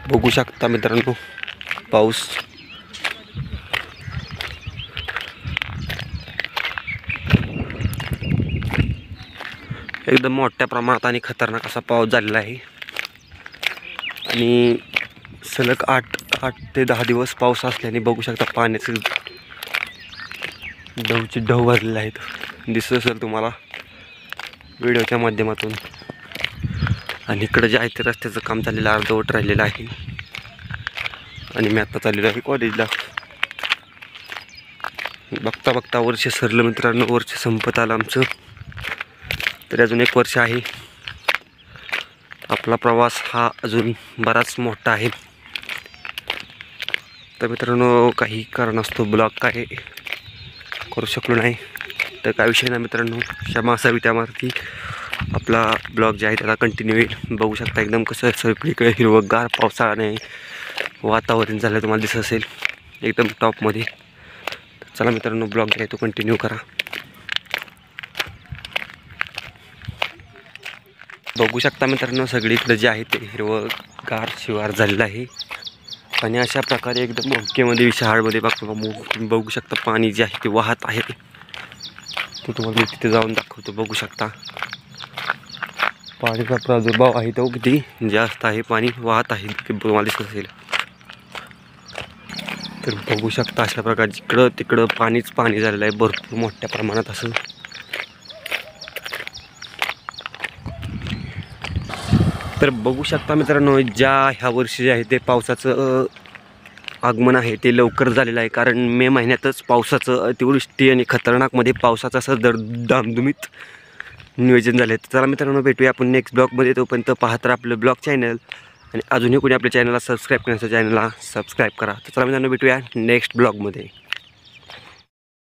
बघू शकता मित्रांनो पाऊस एकदम मोठ्या प्रमाणात आणि खतरनाक असा पाऊस झालेला आहे आणि सलग 8 ते 10 दिवस पाऊस असल्याने बघू शकता पाण्याचे ढवचे ढव भरलेले आहेत, दिसत असेल तुम्हाला व्हिडिओच्या माध्यमातून। आणि इकडे जे आहे ते रस्त्याचं काम चाललेलं अर्धवट राहिलेलं आहे आणि मी आता चाललेलो आहे कॉलेजला। बघता बघता वर्ष सरलं मित्रांनो, वर्ष संपत आलं आमचं, तरी अजून 1 वर्ष आहे। आपला प्रवास हा अजून बराच मोठा आहे। तर मित्रांनो काही कारणास्तव ब्लॉग काय करू शकलो नाही, तर काय विषय नाही मित्रांनो, क्षमा असावी त्यावरती। आपला ब्लॉग जे आहे त्याला कंटिन्यू येईल। बघू शकता एकदम कसं सगळीकडे हिरवंगार पावसाळ्याने वातावरण झालं, तुम्हाला दिसत असेल एकदम टॉपमध्ये। चला मित्रांनो ब्लॉग जे आहे तो कंटिन्यू करा। बघू शकता मित्रांनो सगळीकडे जे आहे ते हिरवंगार शिवार झालेलं आहे आणि अशा प्रकारे एकदम ओकेमध्ये विशाळमध्ये बघू शकता पाणी जे आहे ते वाहत आहे। तो तुम्हाला मी तिथे जाऊन दाखवतो। बघू शकता पाण्याचा प्रादुर्भाव आहे तो किती जास्त आहे, पाणी वाहत आहे ते तुम्हाला दिसत असेल। तर बघू शकता अशा प्रकारे जिकडं तिकडं पाणीच पाणी झालेलं आहे भरपूर मोठ्या प्रमाणात असं। तर बघू शकता मित्रांनो ह्या वर्षी जे आहे ते पावसाचं आगमन आहे ते लवकर झालेलं आहे, कारण मे महिन्यातच पावसाचं अतिवृष्टी आणि खतरनाकमध्ये पावसाचं असं दामदुमीत नियोजन झालं आहे। चला मित्रांनो भेटूया आपण नेक्स्ट ब्लॉगमध्ये, तोपर्यंत पाहत राहा आपलं ब्लॉग चॅनल आणि अजूनही कोणी आपल्या चॅनलला सबस्क्राईब करण्याचं चॅनलला सबस्क्राईब करा। तर चला मित्रांनो भेटूया नेक्स्ट ब्लॉगमध्ये।